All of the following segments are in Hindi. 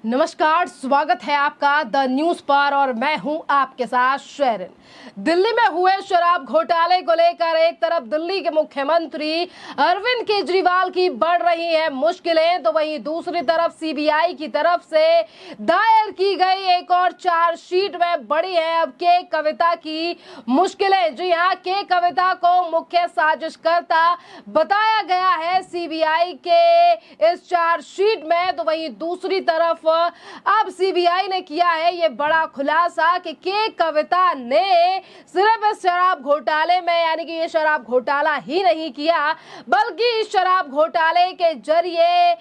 नमस्कार, स्वागत है आपका द न्यूज पर और मैं हूं आपके साथ शेरिन। दिल्ली में हुए शराब घोटाले को लेकर एक तरफ दिल्ली के मुख्यमंत्री अरविंद केजरीवाल की बढ़ रही है मुश्किलें, तो वहीं दूसरी तरफ सीबीआई की तरफ से दायर की गई एक और चार्जशीट में बड़ी है अब के कविता की मुश्किलें। जी हां, के कविता को मुख्य साजिशकर्ता बताया गया है सीबीआई के इस चार्जशीट में। तो वहीं दूसरी तरफ अब सीबीआई ने किया है ये बड़ा खुलासा कि के कविता ने सिर्फ इस शराब घोटाले में, यानी कि ये शराब घोटाला ही नहीं किया बल्कि इस शराब घोटाले के जरिए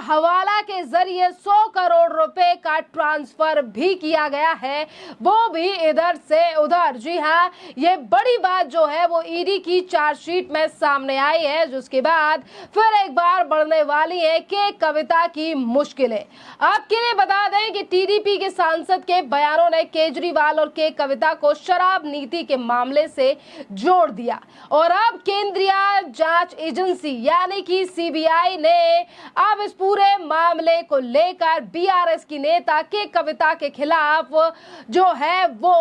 हवाला के जरिए 100 करोड़ रुपए का ट्रांसफर भी किया गया है, वो भी इधर से उधर। जी हाँ, ये बड़ी बात जो है वो ईडी की चार्जशीट में सामने आई है, जिसके बाद फिर एक बार बढ़ने वाली है के कविता की मुश्किलें। आपके लिए बता दें कि टीडीपी के सांसद के बयानों ने केजरीवाल और के कविता को शराब नीति के मामले से जोड़ दिया और अब केंद्रीय जांच एजेंसी यानी कि सीबीआई ने अब इस पूरे मामले को लेकर बीआरएस की नेता के कविता के खिलाफ जो है वो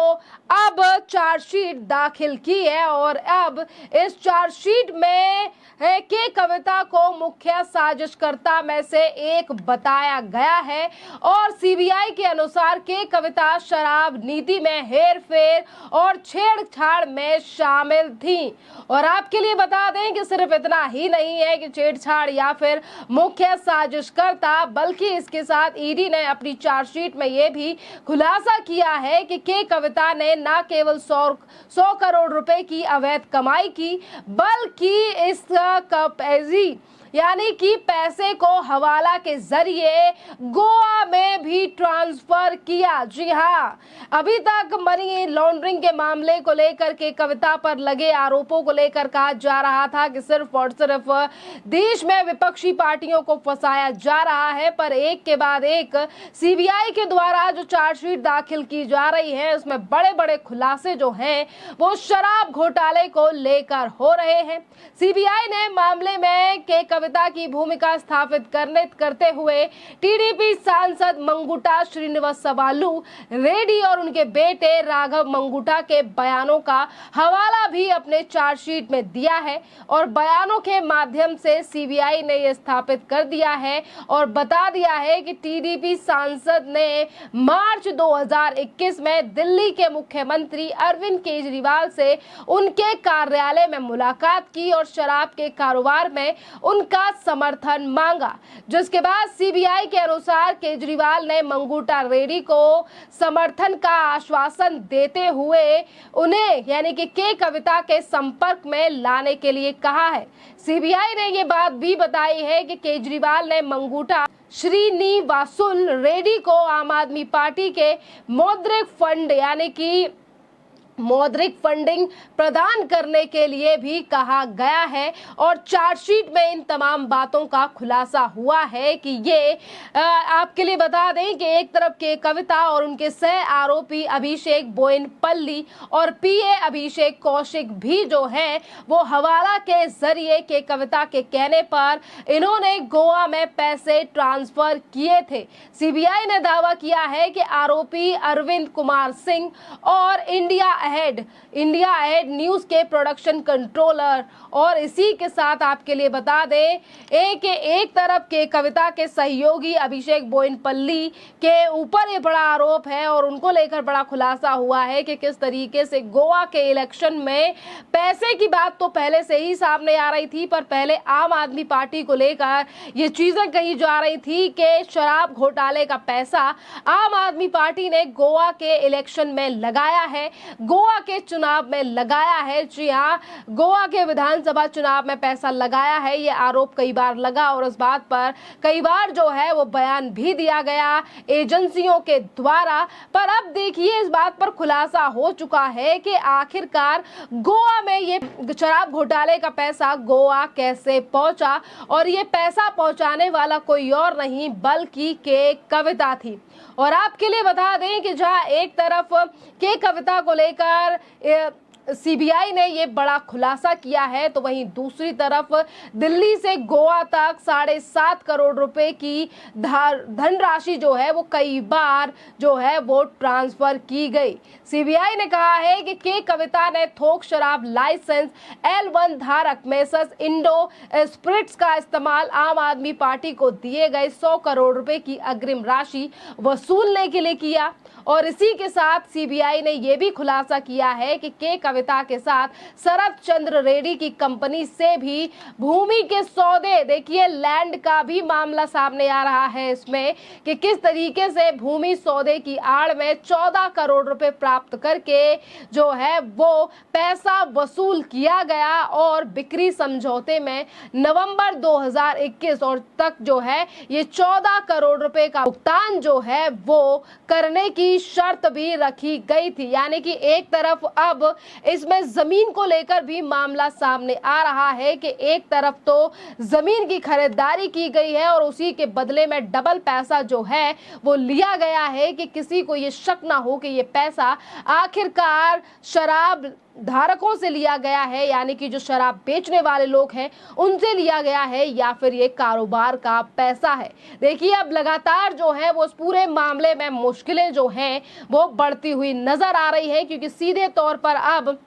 अब चार्जशीट दाखिल की है और अब इस चार्जशीट में के कविता को मुख्य साजिशकर्ता में से एक बताया गया है और सीबीआई के अनुसार के कविता शराब नीति में हेरफेर और छेड़छाड़ में शामिल थी। और आपके लिए बता दें कि सिर्फ इतना ही नहीं है कि छेड़छाड़ या फिर मुख्य साजिशकर्ता, बल्कि इसके साथ ईडी ने अपनी चार्जशीट में यह भी खुलासा किया है कि के कविता ने न केवल 100 करोड़ रुपए की अवैध कमाई की बल्कि इस पैसे यानी कि पैसे को हवाला के जरिए गोवा में भी ट्रांसफर किया। जी हाँ, अभी तक मनी लॉन्ड्रिंग के मामले को लेकर के कविता पर लगे आरोपों को लेकर कहा जा रहा था कि सिर्फ और सिर्फ देश में विपक्षी पार्टियों को फंसाया जा रहा है, पर एक के बाद एक सीबीआई के द्वारा जो चार्जशीट दाखिल की जा रही है उसमें बड़े बड़े खुलासे जो हैं वो शराब घोटाले को लेकर हो रहे हैं। सीबीआई ने मामले में के कविता की भूमिका स्थापित करते हुए टीडीपी सांसद मंगुटा श्रीनिवासवालू रेड्डी और उनके बेटे राघव मंगुटा के बयानों का हवाला भी अपने चार्जशीट में दिया है और बयानों के माध्यम से सीबीआई ने यह स्थापित कर दिया है और बता दिया है कि टीडीपी सांसद ने मार्च 2021 में दिल्ली के मुख्यमंत्री अरविंद केजरीवाल से उनके कार्यालय में मुलाकात की और शराब के कारोबार में उनका समर्थन मांगा, जिसके बाद सीबीआई के अनुसार केजरीवाल ने मंगुटा रेड्डी को समर्थन का आश्वासन देते हुए उन्हें यानी कि के कविता के संपर्क में लाने के लिए कहा है। सीबीआई ने ये बात भी बताई है कि केजरीवाल ने मंगुटा श्रीनिवासुल रेड्डी को आम आदमी पार्टी के मौद्रिक फंडिंग प्रदान करने के लिए भी कहा गया है और चार्जशीट में इन तमाम बातों का खुलासा हुआ है कि ये आपके लिए बता दें कि एक तरफ के कविता और उनके सह आरोपी अभिषेक बोयनपल्ली और पीए अभिषेक कौशिक भी जो है वो हवाला के जरिए के कविता के कहने पर इन्होंने गोवा में पैसे ट्रांसफर किए थे। सीबीआई ने दावा किया है कि आरोपी अरविंद कुमार सिंह और इंडिया अहेड न्यूज के प्रोडक्शन कंट्रोलर और इसी के साथ आपके लिए बता दें एक तरफ के कविता के सहयोगी अभिषेक बोयनपल्ली के ऊपर ये बड़ा आरोप है और उनको लेकर बड़ा खुलासा हुआ है कि किस तरीके से गोवा के इलेक्शन में पैसे की बात तो पहले से ही सामने आ रही थी, पर पहले आम आदमी पार्टी को लेकर ये चीजें कही जा रही थी कि शराब घोटाले का पैसा आम आदमी पार्टी ने गोवा के इलेक्शन में लगाया है, गोवा के चुनाव में लगाया है। जी हाँ, गोवा के विधानसभा चुनाव में पैसा लगाया है, ये आरोप कई बार लगा और इस बात पर कई बार जो है वो बयान भी दिया गया एजेंसियों के द्वारा। पर अब देखिए इस बात पर खुलासा हो चुका है कि आखिरकार गोवा में ये शराब घोटाले का पैसा गोवा कैसे पहुंचा और ये पैसा पहुंचाने वाला कोई और नहीं बल्कि के कविता थी। और आपके लिए बता दें कि जहां एक तरफ के कविता को लेकर सीबीआई ने ये बड़ा खुलासा किया है, तो वहीं दूसरी तरफ दिल्ली से गोवा तक 7.5 करोड़ रुपए की धनराशि जो है वो कई बार जो है वो ट्रांसफर की गई। सीबीआई ने कहा है कि के कविता ने थोक शराब लाइसेंस L1 धारक मेसर्स इंडो स्पिरिट्स का इस्तेमाल आम आदमी पार्टी को दिए गए 100 करोड़ रुपए की अग्रिम राशि वसूलने के लिए किया। और इसी के साथ सीबीआई ने यह भी खुलासा किया है कि के कविता के साथ शरद चंद्र रेड्डी की कंपनी से भी भूमि के सौदे, देखिए लैंड का भी मामला सामने आ रहा है इसमें कि किस तरीके से भूमि सौदे की आड़ में 14 करोड़ रुपए प्राप्त करके जो है वो पैसा वसूल किया गया और बिक्री समझौते में नवंबर 2021 और तक जो है ये 14 करोड़ रुपए का भुगतान जो है वो करने की शर्त भी रखी गई थी। यानी कि एक तरफ अब इसमें जमीन को लेकर भी मामला सामने आ रहा है कि एक तरफ तो जमीन की खरीदारी की गई है और उसी के बदले में डबल पैसा जो है वो लिया गया है कि किसी को ये शक ना हो कि ये पैसा आखिरकार शराब धारकों से लिया गया है, यानी कि जो शराब बेचने वाले लोग हैं उनसे लिया गया है या फिर ये कारोबार का पैसा है। देखिए अब लगातार जो है वो उस पूरे मामले में मुश्किलें जो हैं वो बढ़ती हुई नजर आ रही है, क्योंकि सीधे तौर पर अब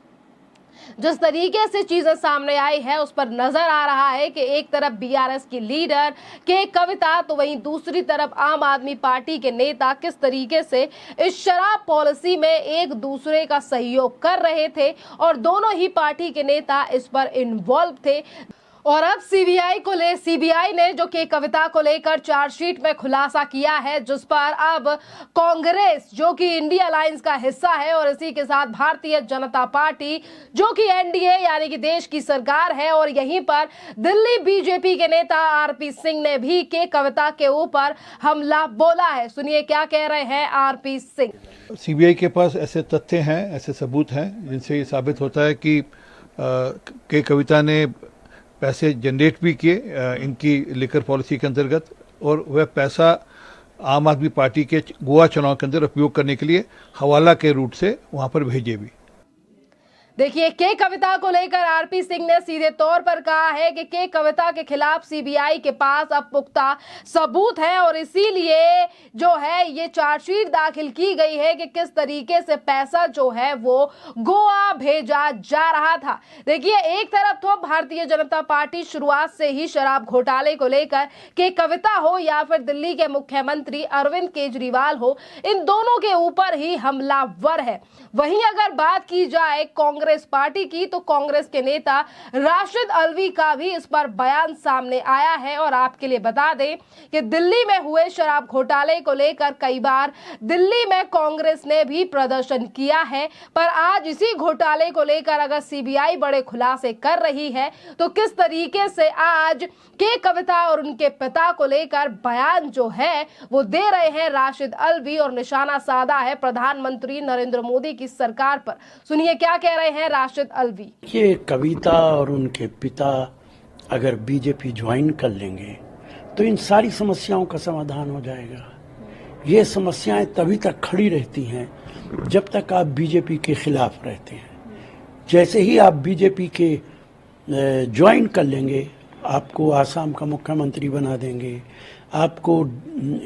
जिस तरीके से चीजें सामने आई है उस पर नजर आ रहा है कि एक तरफ बीआरएस की लीडर के कविता तो वहीं दूसरी तरफ आम आदमी पार्टी के नेता किस तरीके से इस शराब पॉलिसी में एक दूसरे का सहयोग कर रहे थे और दोनों ही पार्टी के नेता इस पर इन्वॉल्व थे। और अब सीबीआई ने जो के कविता को लेकर चार्जशीट में खुलासा किया है, जिस पर अब कांग्रेस जो कि इंडिया अलायंस का हिस्सा है और इसी के साथ भारतीय जनता पार्टी जो कि एनडीए यानी कि देश की सरकार है, और यहीं पर दिल्ली बीजेपी के नेता आरपी सिंह ने भी के कविता के ऊपर हमला बोला है। सुनिए क्या कह रहे हैं आरपी सिंह। सीबीआई के पास ऐसे तथ्य हैं, ऐसे सबूत हैं जिनसे ये साबित होता है कि के कविता ने पैसे जनरेट भी किए इनकी लिकर पॉलिसी के अंतर्गत, और वह पैसा आम आदमी पार्टी के गोवा चुनाव के अंदर उपयोग करने के लिए हवाला के रूट से वहां पर भेजे भी। देखिए के कविता को लेकर आरपी सिंह ने सीधे तौर पर कहा है कि के कविता के खिलाफ सीबीआई के पास अब पुख्ता सबूत है और इसीलिए जो है ये चार्जशीट दाखिल की गई है कि किस तरीके से पैसा जो है वो गोवा भेजा जा रहा था। देखिए एक तरफ तो भारतीय जनता पार्टी शुरुआत से ही शराब घोटाले को लेकर के कविता हो या फिर दिल्ली के मुख्यमंत्री अरविंद केजरीवाल हो, इन दोनों के ऊपर ही हमलावर है। वहीं अगर बात की जाए कांग्रेस पार्टी की तो कांग्रेस के नेता राशिद अल्वी का भी इस पर बयान सामने आया है। और आपके लिए बता दें कि दिल्ली में हुए शराब घोटाले को लेकर कई बार दिल्ली में कांग्रेस ने भी प्रदर्शन किया है, पर आज इसी घोटाले को लेकर अगर सीबीआई बड़े खुलासे कर रही है तो किस तरीके से आज के कविता और उनके पिता को लेकर बयान जो है वो दे रहे हैं राशिद अल्वी, और निशाना साधा है प्रधानमंत्री नरेंद्र मोदी की सरकार पर। सुनिए क्या कह रहे हैं राशिद अल्वी। ये कविता और उनके पिता अगर बीजेपी ज्वाइन कर लेंगे तो इन सारी समस्याओं का समाधान हो जाएगा। ये समस्याएं तभी तक खड़ी रहती हैं जब तक आप बीजेपी के खिलाफ रहते हैं। जैसे ही आप बीजेपी के ज्वाइन कर लेंगे, आपको आसाम का मुख्यमंत्री बना देंगे, आपको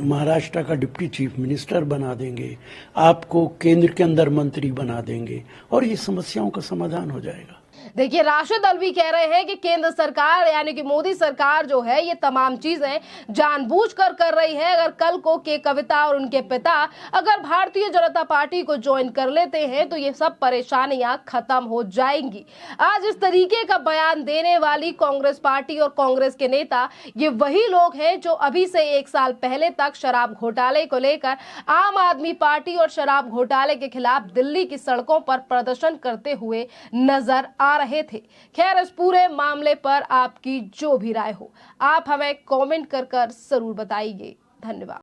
महाराष्ट्र का डिप्टी चीफ मिनिस्टर बना देंगे, आपको केंद्र के अंदर मंत्री बना देंगे और ये समस्याओं का समाधान हो जाएगा। देखिए राशिद अल्वी कह रहे हैं कि केंद्र सरकार यानी कि मोदी सरकार जो है ये तमाम चीजें जानबूझकर कर रही है। अगर कल को के कविता और उनके पिता अगर भारतीय जनता पार्टी को ज्वाइन कर लेते हैं तो ये सब परेशानियां खत्म हो जाएंगी। आज इस तरीके का बयान देने वाली कांग्रेस पार्टी और कांग्रेस के नेता ये वही लोग हैं जो अभी से 1 साल पहले तक शराब घोटाले को लेकर आम आदमी पार्टी और शराब घोटाले के खिलाफ दिल्ली की सड़कों पर प्रदर्शन करते हुए नजर आ रहे थे। खैर इस पूरे मामले पर आपकी जो भी राय हो आप हमें कमेंट कर जरूर बताइए। धन्यवाद।